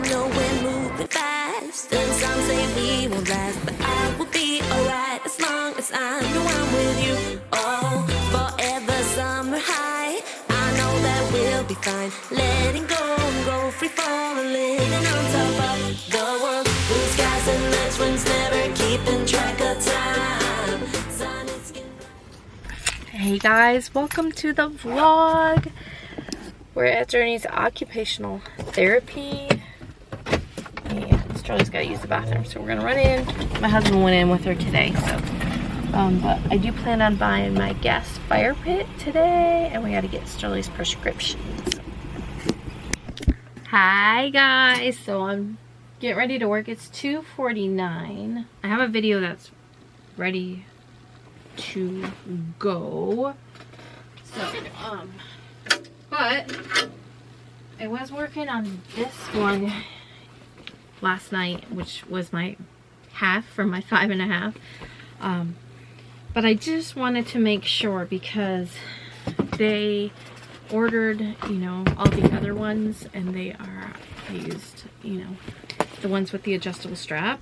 I know we're moving fast, and some say we won't last, but I will be alright as long as I know I'm with you. Oh, forever summer high, I know that we'll be fine. Letting go and go free falling, living on top of the world. Blue skies and nice winds, never keeping track of time. Sun and skin. Hey guys, welcome to the vlog. We're at Journey's occupational therapy, and Charlie's got to use the bathroom, so we're gonna run in. My husband went in with her today, so but I do plan on buying my gas fire pit today, and we got to get Charlie's prescriptions. Hi guys, so I'm getting ready to work. It's 2:49. I have a video that's ready to go, so but I was working on this one last night, which was my half from my 5.5. But I just wanted to make sure, because they ordered, you know, all the other ones, and I used, you know, the ones with the adjustable strap.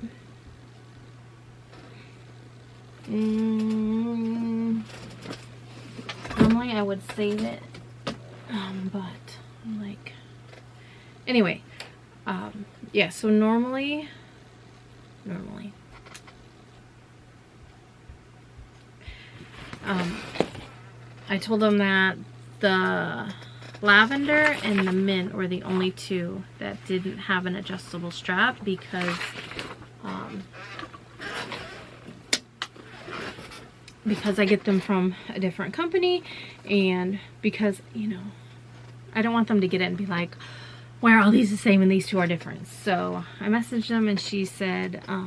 Normally I would save it, but like, anyway, yeah, so normally I told them that the lavender and the mint were the only two that didn't have an adjustable strap, because I get them from a different company, and because, you know, I don't want them to get it and be like, why are all these the same and these two are different? So I messaged them, and she said, I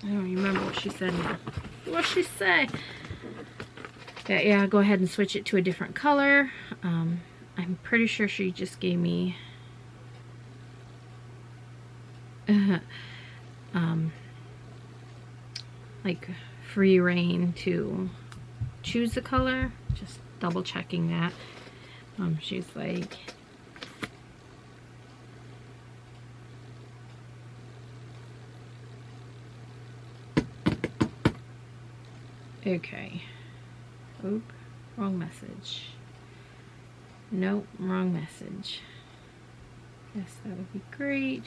don't remember what she said now. What did she say? Yeah, go ahead and switch it to a different color. I'm pretty sure she just gave me like free reign to choose the color. Just double checking that. She's like, okay. Oop, wrong message. Nope, wrong message. Yes, that would be great.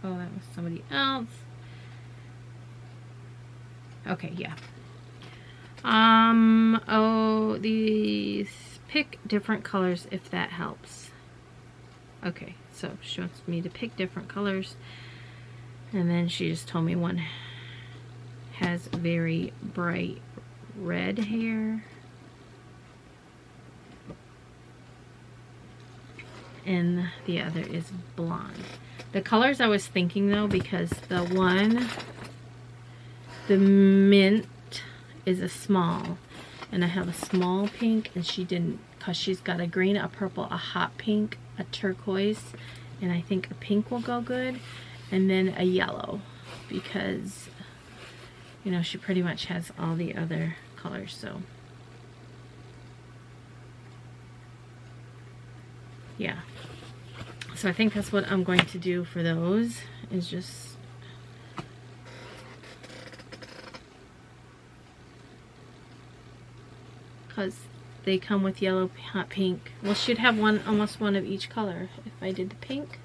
Oh, that was somebody else. Okay, yeah. Oh, these pick different colors if that helps. Okay, so she wants me to pick different colors, and then she just told me one has very bright red hair, and the other is blonde. The colors I was thinking though, because the mint is a small, and I have a small pink, and she didn't, because she's got a green, a purple, a hot pink, a turquoise, and I think a pink will go good, and then a yellow, because, you know, she pretty much has all the other colors. So yeah, so I think that's what I'm going to do for those, is just because they come with yellow, hot pink. Well, she'd have one, almost one of each color if I did the pink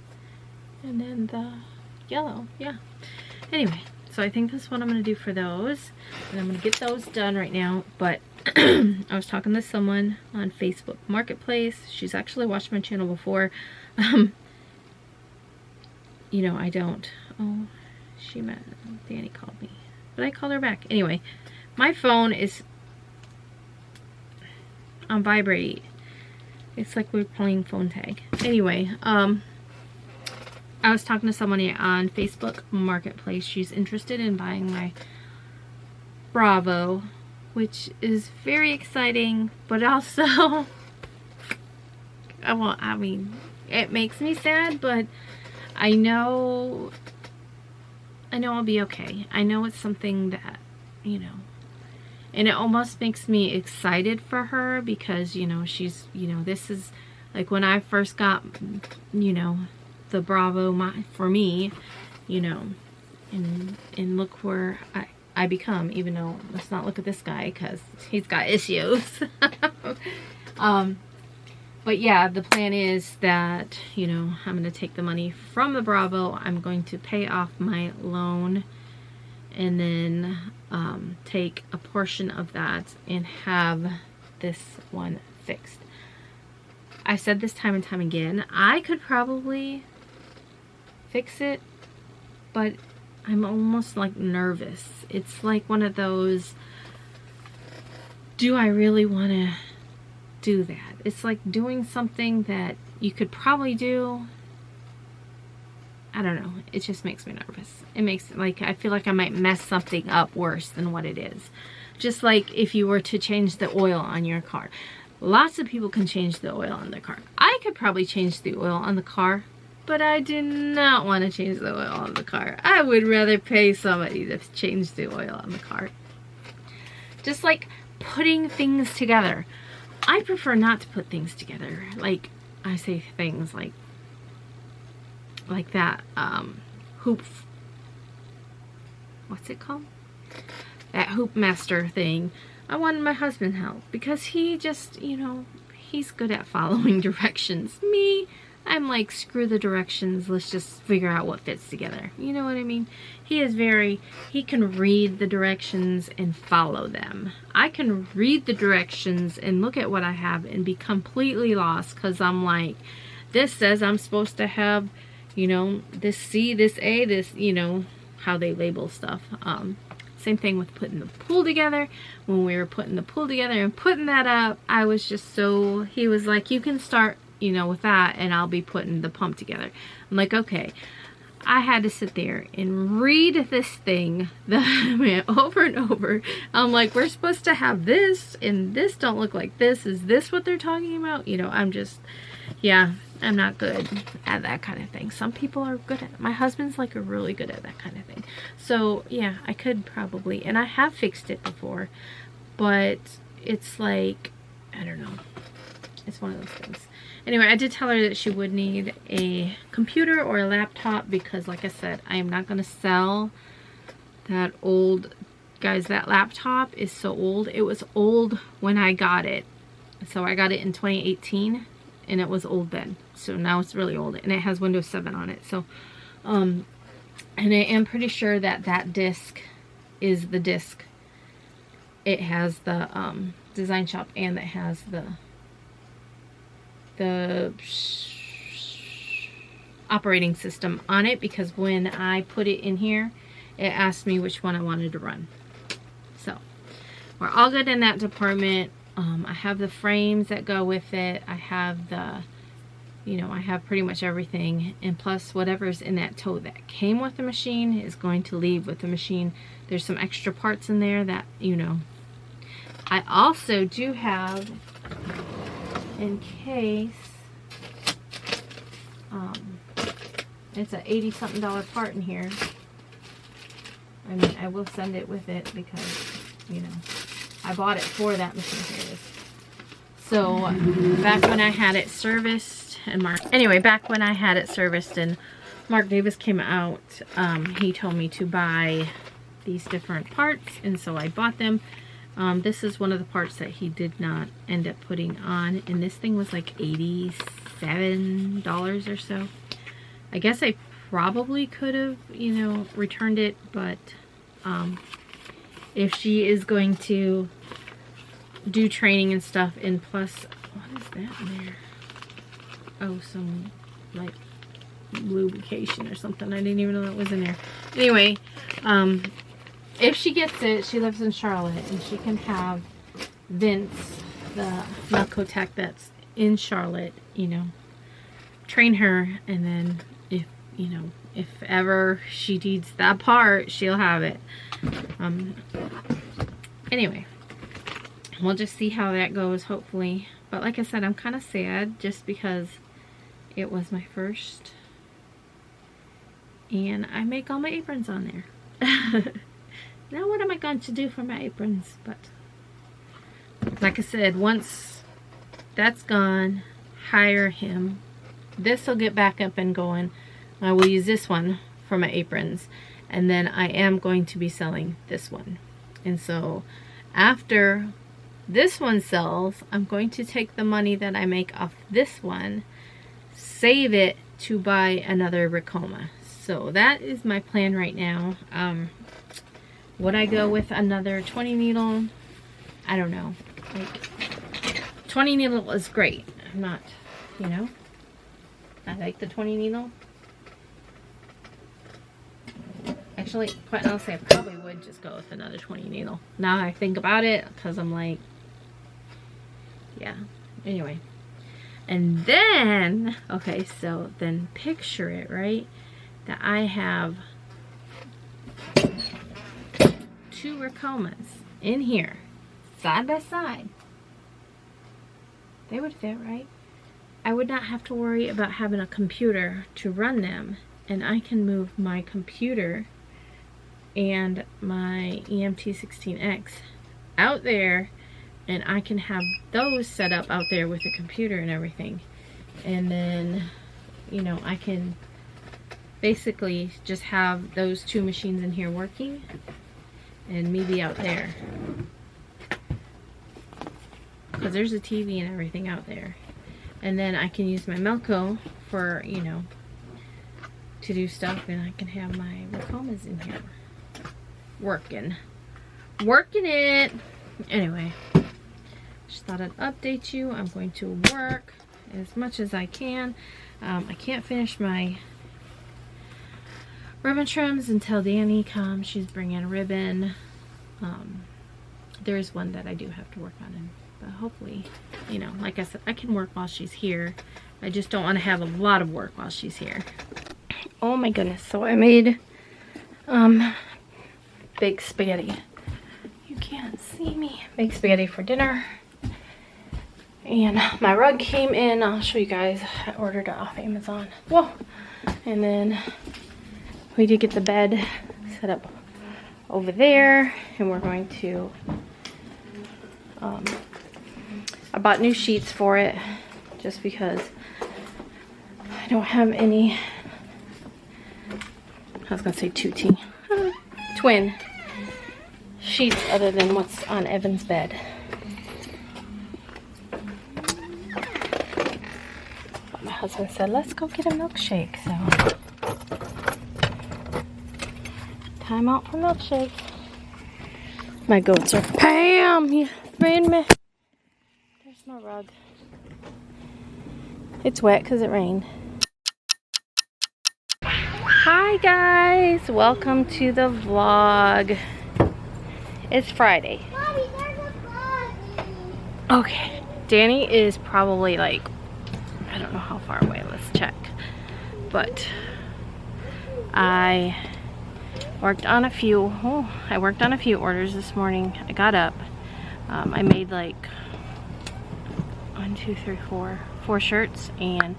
and then the yellow. Yeah, anyway, so I think that's what I'm going to do for those, and I'm going to get those done right now. But I was talking to someone on Facebook Marketplace. She's actually watched my channel before. You know, I don't. Oh, Danny called me, but I called her back. Anyway, my phone is on vibrate. It's like we're playing phone tag. Anyway, I was talking to somebody on Facebook Marketplace. She's interested in buying my Bravo, which is very exciting, but also, I mean, it makes me sad, but I know I'll be okay. I know it's something that, you know, and it almost makes me excited for her, because, you know, she's, you know, this is like when I first got, you know, the Bravo for me, you know, and look where I become, even though let's not look at this guy because he's got issues. But yeah, the plan is that, you know, I'm going to take the money from the Bravo. I'm going to pay off my loan and then take a portion of that and have this one fixed. I said this time and time again, I could probably fix it, but I'm almost like nervous. It's like one of those, do I really want to do that? It's like doing something that you could probably do. I don't know. It just makes me nervous. It makes, like, I feel like I might mess something up worse than what it is. Just like if you were to change the oil on your car. Lots of people can change the oil on their car. I could probably change the oil on the car, but I do not want to change the oil on the car. I would rather pay somebody to change the oil on the car. Just like putting things together. I prefer not to put things together. Like, I say things like that hoop, what's it called? That hoop master thing. I wanted my husband help because he just, you know, he's good at following directions. Me, I'm like, screw the directions, let's just figure out what fits together. You know what I mean? He can read the directions and follow them. I can read the directions and look at what I have and be completely lost because I'm like, this says I'm supposed to have, you know, this C, this A, this, you know, how they label stuff. Same thing with putting the pool together. When we were putting the pool together and putting that up, I was just so, he was like, you can start, you know, with that and I'll be putting the pump together. I'm like, okay. I had to sit there and read this thing over and over. I'm like, we're supposed to have this and this don't look like this. Is this what they're talking about? You know, I'm just, yeah, I'm not good at that kind of thing. Some people are good at it. My husband's like really good at that kind of thing. So yeah, I could probably, and I have fixed it before, but it's like, I don't know. It's one of those things. Anyway, I did tell her that she would need a computer or a laptop because, like I said, I am not going to sell that old, guys, that laptop is so old. It was old when I got it. So I got it in 2018 and it was old then. So now it's really old and it has Windows 7 on it. So, and I am pretty sure that that disc is the disc. It has the Design Shop and it has the operating system on it, because when I put it in here, it asked me which one I wanted to run. So we're all good in that department. I have the frames that go with it. I have the, you know, I have pretty much everything, and plus whatever's in that tote that came with the machine is going to leave with the machine. There's some extra parts in there that, you know, I also do have, in case, it's a $80-something part in here. I mean, I will send it with it because, you know, I bought it for that machine. Here it is. So back when I had it serviced and back when I had it serviced and Mark Davis came out, he told me to buy these different parts, and so I bought them. This is one of the parts that he did not end up putting on, and this thing was like $87 or so. I guess I probably could have, you know, returned it, but if she is going to do training and stuff, and plus, what is that in there? Oh, some like lubrication or something. I didn't even know that was in there. Anyway, if she gets it, she lives in Charlotte, and she can have Vince, the Melcotech that's in Charlotte, you know, train her, and then if, you know, if ever she needs that part, she'll have it. Anyway, we'll just see how that goes, hopefully. But like I said, I'm kind of sad just because it was my first, and I make all my aprons on there. Now what am I going to do for my aprons? But like I said, once that's gone, hire him. This will get back up and going. I will use this one for my aprons, and then I am going to be selling this one. And so after this one sells, I'm going to take the money that I make off this one, save it to buy another Ricoma. So that is my plan right now. Would I go with another 20 needle? I don't know. Like, 20 needle is great. I'm not, you know, I like the 20 needle. Actually, quite honestly, I probably would just go with another 20 needle. Now I think about it, because I'm like, yeah. Anyway. And then, okay, so then picture it, right? That I have 2 Ricomas in here, side by side. They would fit, right? I would not have to worry about having a computer to run them, and I can move my computer and my EMT16X out there, and I can have those set up out there with the computer and everything. And then, you know, I can basically just have those 2 machines in here working and me be out there, because there's a TV and everything out there. And then I can use my Melco for, you know, to do stuff, and I can have my Ricomas in here working it. Anyway, just thought I'd update you. I'm going to work as much as I can. I can't finish my ribbon trims until Danny comes. She's bringing a ribbon. There is one that I do have to work on, but hopefully, you know, like I said, I can work while she's here. I just don't want to have a lot of work while she's here. Oh my goodness. So I made big spaghetti. You can't see me. Big spaghetti for dinner. And my rug came in. I'll show you guys. I ordered it off Amazon. Whoa. And then we did get the bed set up over there, and we're going to I bought new sheets for it just because I don't have any, I was gonna say twin sheets other than what's on Evan's bed. But my husband said, let's go get a milkshake, so time out for milkshake. My goats are, Pam, you made me. There's my rug. It's wet because it rained. Hi guys, welcome to the vlog. It's Friday. Mommy, there's a body. Okay, Danny is probably like, I don't know how far away, let's check. But I worked on a few orders this morning. I got up. I made like 1, 2, 3, 4 shirts, and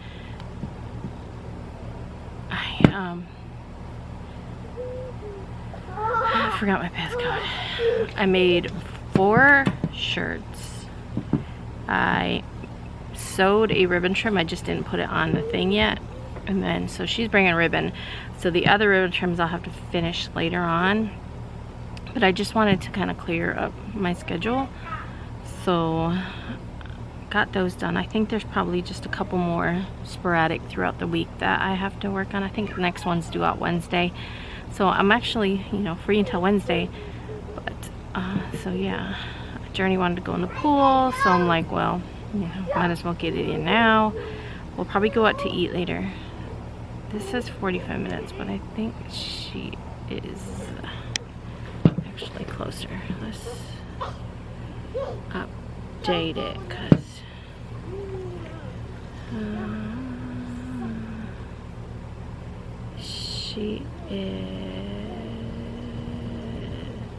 I forgot my passcode. I made 4 shirts. I sewed a ribbon trim. I just didn't put it on the thing yet. And then, so she's bringing ribbon. So the other ribbon trims I'll have to finish later on. But I just wanted to kind of clear up my schedule. So got those done. I think there's probably just a couple more sporadic throughout the week that I have to work on. I think the next one's due out Wednesday. So I'm actually, you know, free until Wednesday. But, so yeah. Journey wanted to go in the pool. So I'm like, well, you know, might as well get it in now. We'll probably go out to eat later. This says 45 minutes, but I think she is actually closer. Let's update it, because she is,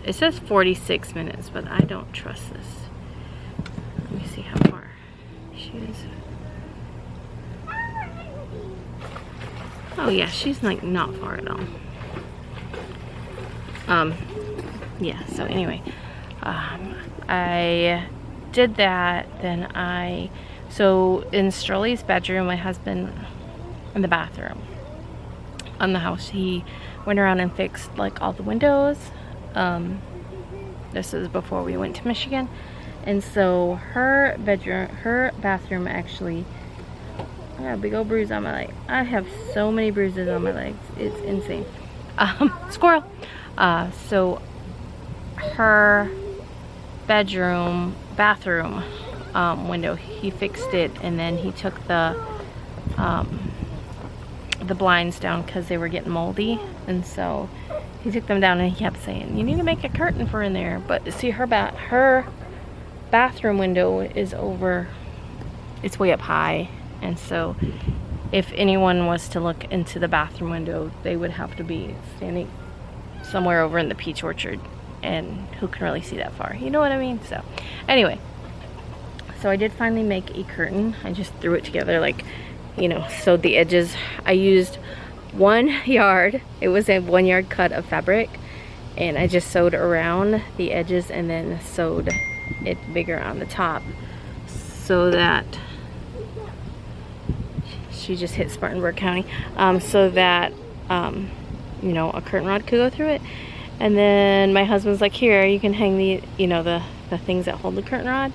it says 46 minutes, but I don't trust this. Let me see how far she is. Oh yeah, she's like not far at all. Yeah, so anyway, I did that. Then so in Strolly's bedroom, my husband in the bathroom, on the house. He went around and fixed like all the windows. This is before we went to Michigan. And so her bathroom actually, I got a big old bruise on my leg. I have so many bruises on my legs. It's insane. Squirrel. So her bathroom window, he fixed it, and then he took the blinds down because they were getting moldy, and so he took them down, and he kept saying, you need to make a curtain for in there. But see, her bathroom window is over, it's way up high, and so if anyone was to look into the bathroom window, they would have to be standing somewhere over in the peach orchard, and who can really see that far, you know what I mean? So anyway, so I did finally make a curtain. I just threw it together, like, you know, sewed the edges. I used 1 yard, it was a 1 yard cut of fabric, and I just sewed around the edges and then sewed it bigger on the top, so that she just hit Spartanburg County, so that you know, a curtain rod could go through it. And then my husband's like, here, you can hang the, you know, the things that hold the curtain rod.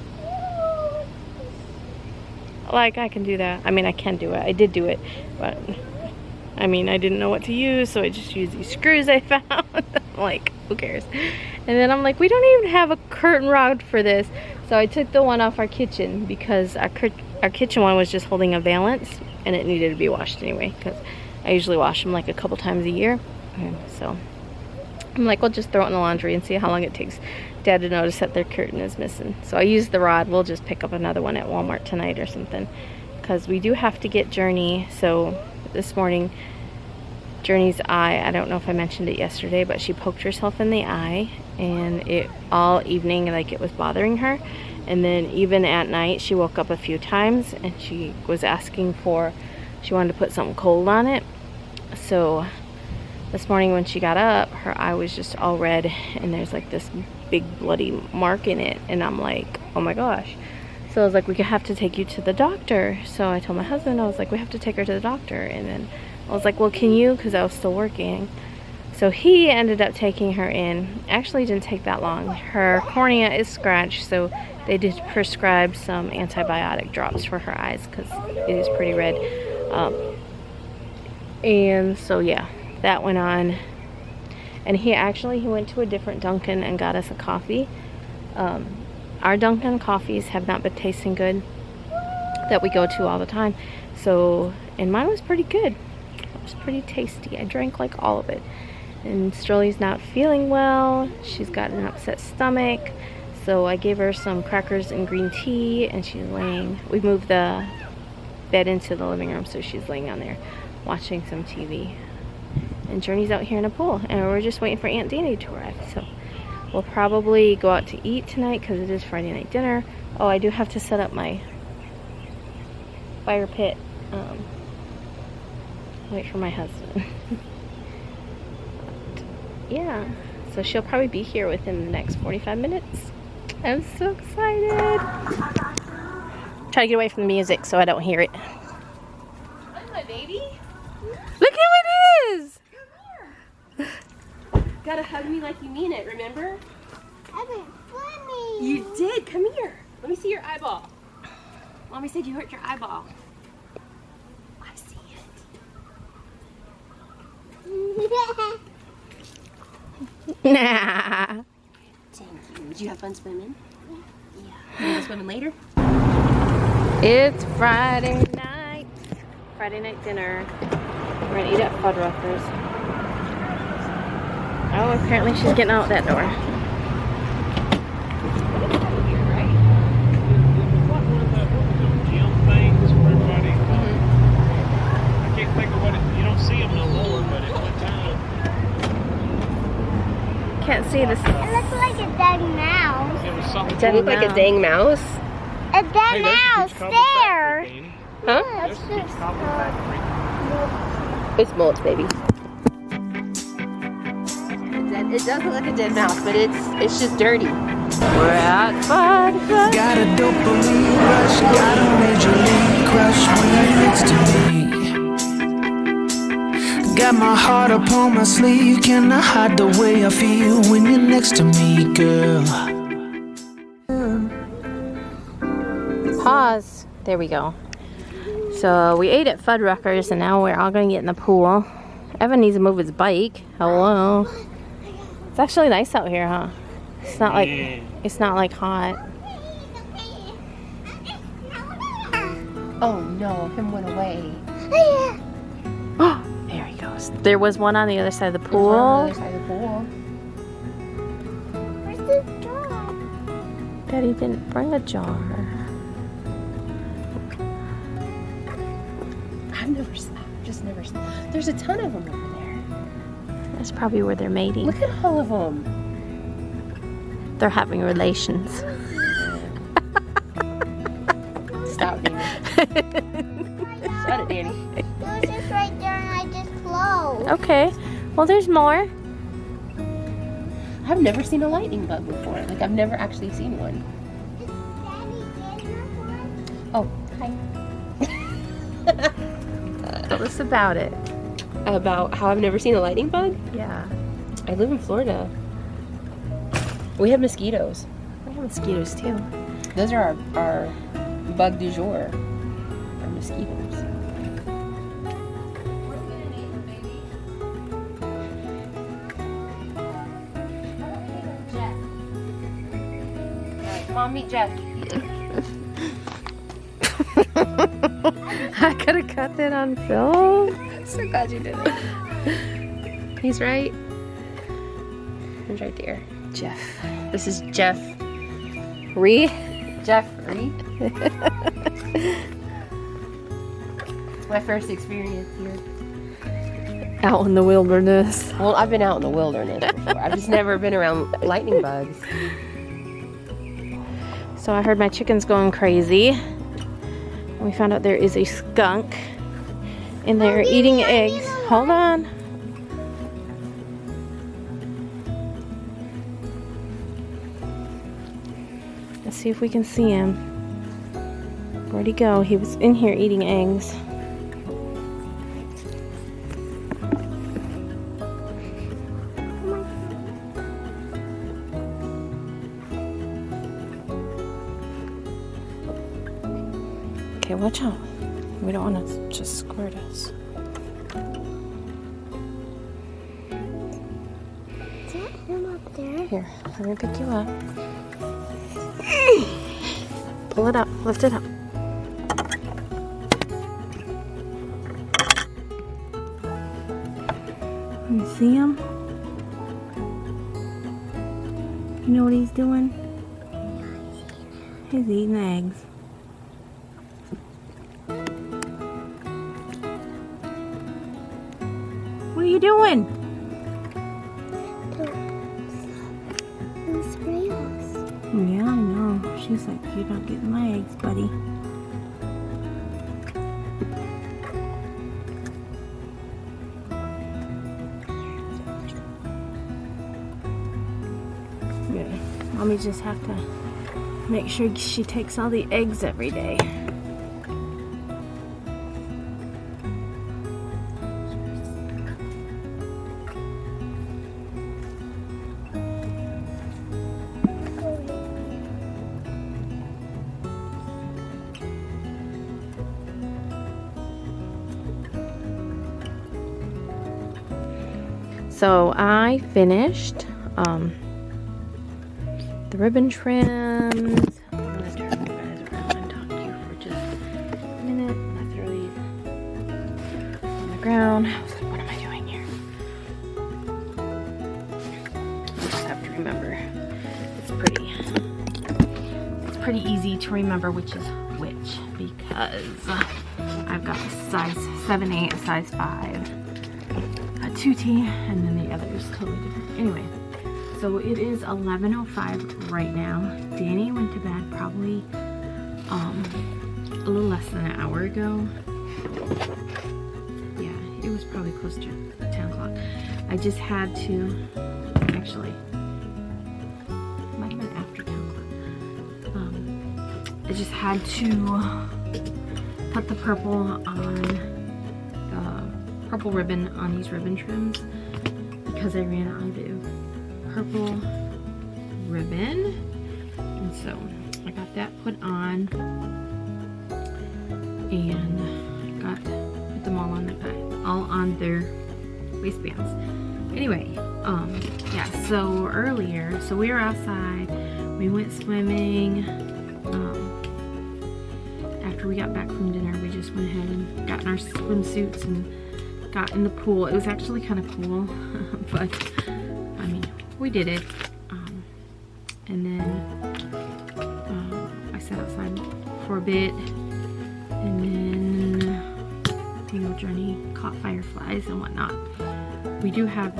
Like, I can do that. I mean, I can do it. I did do it, but I mean, I didn't know what to use, so I just used these screws I found. Like, who cares? And then I'm like, we don't even have a curtain rod for this. So I took the one off our kitchen, because our kitchen one was just holding a valance, and it needed to be washed anyway, because I usually wash them like a couple times a year. And so I'm like, we'll just throw it in the laundry and see how long it takes Dad to notice that their curtain is missing. So I used the rod. We'll just pick up another one at Walmart tonight or something, because we do have to get Journey. So this morning, Journey's eye, I don't know if I mentioned it yesterday, but she poked herself in the eye, and it all evening, like, it was bothering her. And then even at night, she woke up a few times, and she was asking for, she wanted to put something cold on it. So this morning when she got up, her eye was just all red, and there's like this big bloody mark in it, and I'm like, oh my gosh. So I was like, we have to take you to the doctor. So I told my husband, I was like, we have to take her to the doctor. And then I was like, well, can you, because I was still working. So he ended up taking her in. Actually, it didn't take that long. Her cornea is scratched, so they did prescribe some antibiotic drops for her eyes, because it is pretty red. And so yeah, that went on. And he went to a different Dunkin' and got us a coffee. Our Dunkin' coffees have not been tasting good that we go to all the time. So, and mine was pretty good. It was pretty tasty. I drank like all of it. And Sterling's not feeling well. She's got an upset stomach. So I gave her some crackers and green tea, and she's laying, we moved the bed into the living room, so she's laying on there watching some TV. And Journey's out here in a pool, and we're just waiting for Aunt Danny to arrive. So we'll probably go out to eat tonight, because it is Friday night dinner. Oh, I do have to set up my fire pit. Wait for my husband. Yeah, so she'll probably be here within the next 45 minutes. I'm so excited. Try to get away from the music so I don't hear it. Hi, my baby. Look who it is! Come here. Gotta hug me like you mean it, remember? I've been funny. You did. Come here. Let me see your eyeball. Mommy said you hurt your eyeball. I see it. Nah. Thank you. Did you have fun swimming? Yeah. You want to swim later? It's Friday night. Friday night dinner. We're gonna eat at Fuddruckers. Oh, apparently she's getting out that door. Can't see this. It looks like a dead mouse. Does it look like a dang mouse? A dead mouse there. Huh? That's just It's mulch, baby. It does look like a dead mouse, but it's just dirty. We're at Fuddruckers. Got a dopamine rush, got a major league crush when you're next to me. got my heart upon my sleeve. Can I hide the way I feel when you're next to me, girl? Pause. There we go. So we ate at Fuddruckers and now we're all going to get in the pool. Evan needs to move his bike. Hello. It's actually nice out here, huh? It's not like hot. Oh no, him went away. Oh, there he goes. There was one on the other side of the pool. On the other side of the pool. Where's the jar? Daddy didn't bring a jar. I've just never seen. There's a ton of them over there. That's probably where they're mating. Look at all of them. They're having relations. Stop, Danny. Shut it, Danny. It was just right there and I just closed. Okay. Well, there's more. I've never seen a lightning bug before. Like, I've never actually seen one. Is Daddy in one? Oh, hi. Tell us about it. About how I've never seen a lightning bug? Yeah. I live in Florida. We have mosquitoes. We have mosquitoes too. Those are our bug du jour. Our mosquitoes. Come on, meet Jeff. I could have cut that on film. So glad you did it. He's right. He's right there. Jeff. This is Jeff. Jeffrey. It's my first experience here. Out in the wilderness. Well, I've been out in the wilderness before. I've just never been around lightning bugs. So I heard my chicken's going crazy. We found out there is a skunk in there eating eggs. Hold on. Let's see if we can see him. Where'd he go? He was in here eating eggs. Okay, watch out. We don't want to just squirt us. Is that him up there? Here, let me pick you up. Pull it up. Lift it up. You see him? You know what he's doing? He's eating eggs. What are you doing? Those sprays. Yeah, I know. She's like, you're not getting my eggs, buddy. Yeah. Mommy just have to make sure she takes all the eggs every day. So I finished the ribbon trims. I'm gonna turn you guys around and talk to you for just a minute. I'm gonna throw these on the ground. I was like, what am I doing here? I just have to remember. It's pretty easy to remember which is which because I've got a size 7/8, a size 5. 2T, and then the other is totally different. Anyway, so it is 11:05 right now. Danny went to bed probably a little less than an hour ago. Yeah, it was probably close to 10 o'clock. I just had to, actually, it might have been after 10 o'clock. I just had to put the purple on purple ribbon on these ribbon trims because I ran out of purple ribbon. And so I got that put on and put them all on their waistbands. Anyway, yeah, so earlier, so we were outside, we went swimming. After we got back from dinner, we just went ahead and got in our swimsuits and got in the pool. It was actually kind of cool, but I mean, we did it. And then I sat outside for a bit, and then, you know, Journey caught fireflies and whatnot. We do have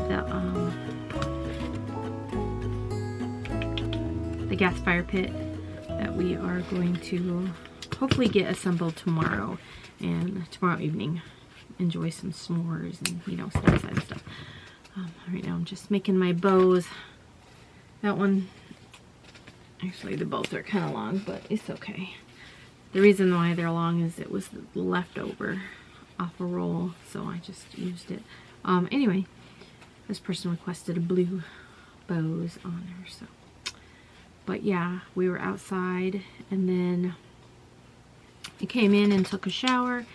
the gas fire pit that we are going to hopefully get assembled tomorrow, and tomorrow evening enjoy some s'mores and, you know, some outside stuff. Right now I'm just making my bows. That one, actually the bows are kind of long, but it's okay. The reason why they're long is it was leftover off a roll, so I just used it. Anyway, this person requested a blue bows on her, so. But yeah, we were outside, and then I came in and took a shower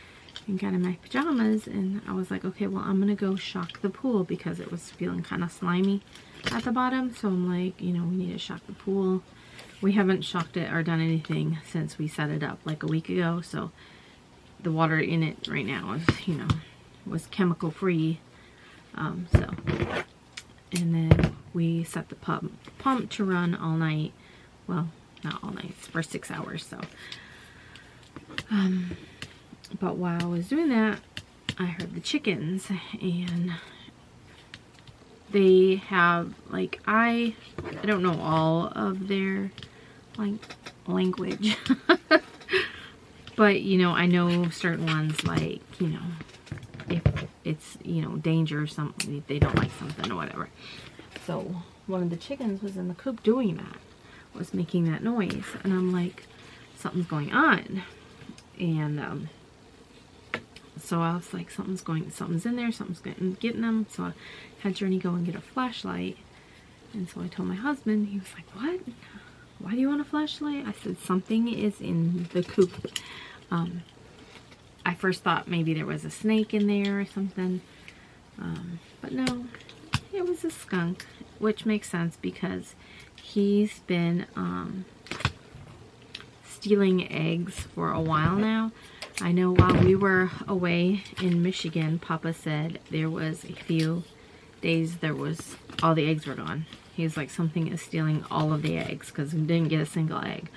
and got in my pajamas, and I was like, okay, well, I'm gonna go shock the pool because it was feeling kind of slimy at the bottom. So I'm like, you know, we need to shock the pool. We haven't shocked it or done anything since we set it up like a week ago, so the water in it right now is, you know, was chemical free. So, and then we set the pump to run all night. Well, not all night, for 6 hours. So, but while I was doing that, I heard the chickens, and they have, like, I don't know all of their, like, language, but, you know, I know certain ones, like, you know, if it's, you know, danger or something, if they don't like something or whatever. So one of the chickens was in the coop doing that, was making that noise, and I'm like, something's going on. And so I was like, something's in there, something's getting them. So I had Journey go and get a flashlight, and so I told my husband. He was like, what? Why do you want a flashlight? I said, something is in the coop. I first thought maybe there was a snake in there or something, but no, it was a skunk, which makes sense because he's been stealing eggs for a while now. I know while we were away in Michigan, Papa said there was a few days all the eggs were gone. He was like, something is stealing all of the eggs because we didn't get a single egg.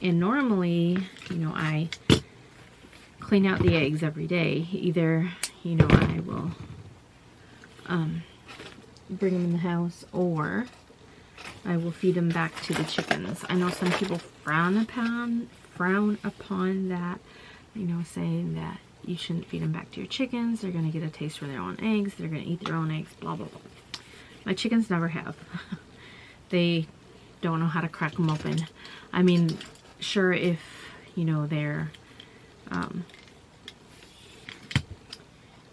And normally, you know, I clean out the eggs every day. Either, you know, I will bring them in the house, or I will feed them back to the chickens. I know some people frown upon that, you know, saying that you shouldn't feed them back to your chickens. They're going to get a taste for their own eggs. They're going to eat their own eggs, blah, blah, blah. My chickens never have. They don't know how to crack them open. I mean, sure, if, you know, they're,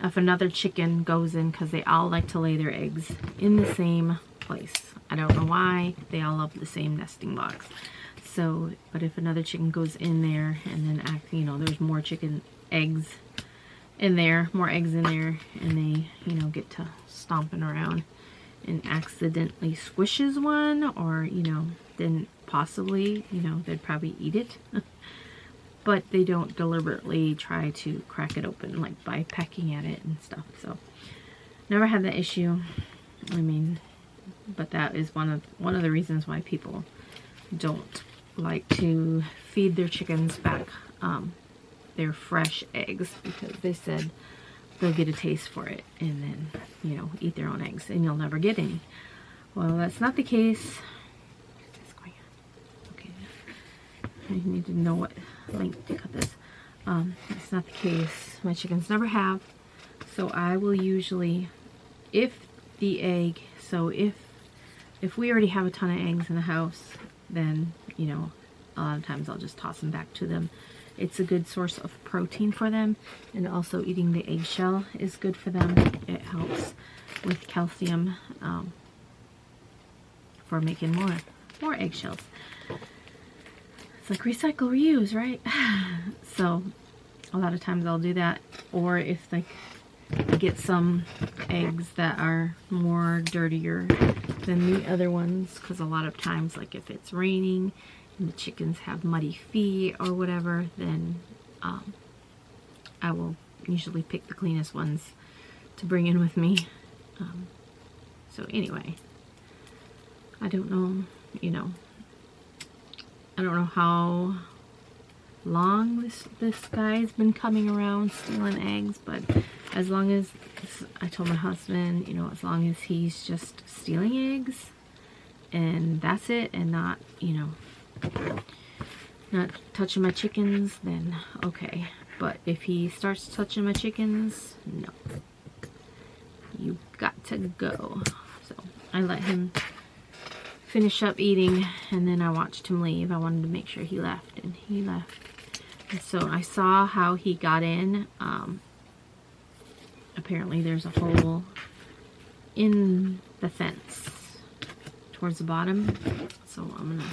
if another chicken goes in, because they all like to lay their eggs in the same place. I don't know why. They all love the same nesting box. So, but if another chicken goes in there and then, you know, there's more chicken eggs in there, more eggs in there, and they, you know, get to stomping around and accidentally squishes one, or, you know, then possibly, you know, they'd probably eat it. But they don't deliberately try to crack it open, like by pecking at it and stuff. So, never had that issue. I mean, but that is one of the reasons why people don't like to feed their chickens back their fresh eggs, because they said they'll get a taste for it and then, you know, eat their own eggs and you'll never get any. Well, that's not the case. What's going on? Okay, I need to know what length to cut this. That's not the case. My chickens never have. So I will usually, if we already have a ton of eggs in the house, then, you know, a lot of times I'll just toss them back to them it's a good source of protein for them, and also eating the eggshell is good for them. It helps with calcium for making more eggshells. It's like recycle, reuse, right? So a lot of times I'll do that, or if like I get some eggs that are more dirtier than the other ones, because a lot of times, like if it's raining and the chickens have muddy feet or whatever, then I will usually pick the cleanest ones to bring in with me. So anyway, I don't know, you know, I don't know how long this guy's been coming around stealing eggs, but as long as, I told my husband, you know, as long as he's just stealing eggs and that's it, and not, you know, not touching my chickens, then okay. But if he starts touching my chickens, no, you got to go. So I let him finish up eating, and then I watched him leave. I wanted to make sure he left, and he left. And so I saw how he got in. Apparently there's a hole in the fence towards the bottom, so I'm gonna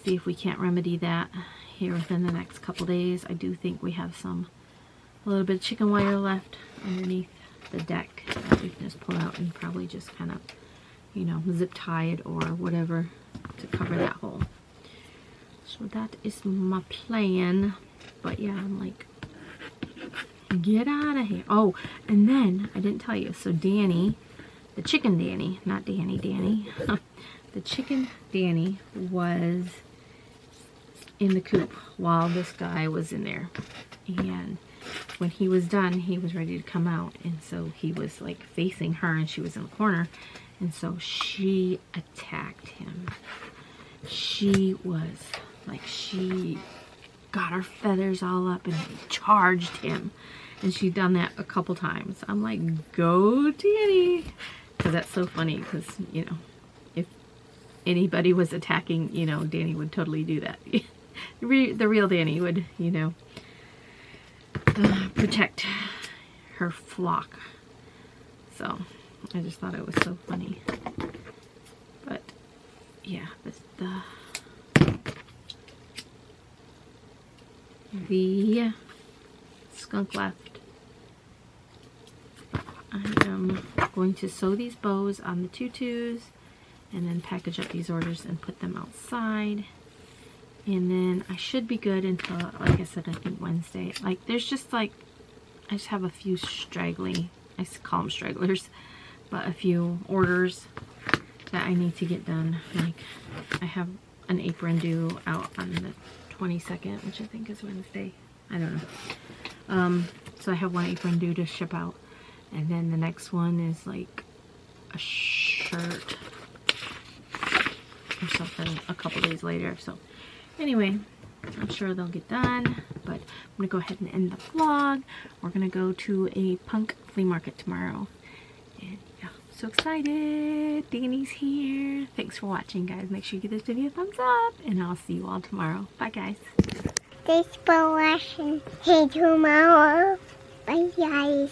see if we can't remedy that here within the next couple days. I do think we have a little bit of chicken wire left underneath the deck that we can just pull out and probably just kind of, you know, zip tie it or whatever to cover that hole. So that is my plan. But yeah, I'm like, get out of here. Oh, and then I didn't tell you. So Danny, the chicken Danny, not Danny, the chicken Danny was in the coop while this guy was in there. And when he was done, he was ready to come out. And so he was like facing her, and she was in the corner. And so she attacked him. She was like, she got her feathers all up and charged him. And she's done that a couple times. I'm like, go Danny. Because that's so funny, because, you know, if anybody was attacking, you know, Danny would totally do that. The real Danny would, you know, protect her flock. So I just thought it was so funny. But yeah, the skunk left. I am going to sew these bows on the tutus and then package up these orders and put them outside. And then I should be good until, like I said, I think Wednesday. Like, there's just like, I just have a few straggly, I call them stragglers, but a few orders that I need to get done. Like, I have an apron due out on the 22nd, which I think is Wednesday. I don't know. So I have one apron due to ship out. And then the next one is like a shirt or something a couple days later. So anyway, I'm sure they'll get done. But I'm going to go ahead and end the vlog. We're going to go to a punk flea market tomorrow. And yeah, so excited. Danny's here. Thanks for watching, guys. Make sure you give this video a thumbs up. And I'll see you all tomorrow. Bye, guys. Thanks for watching. See you tomorrow. Bye, guys.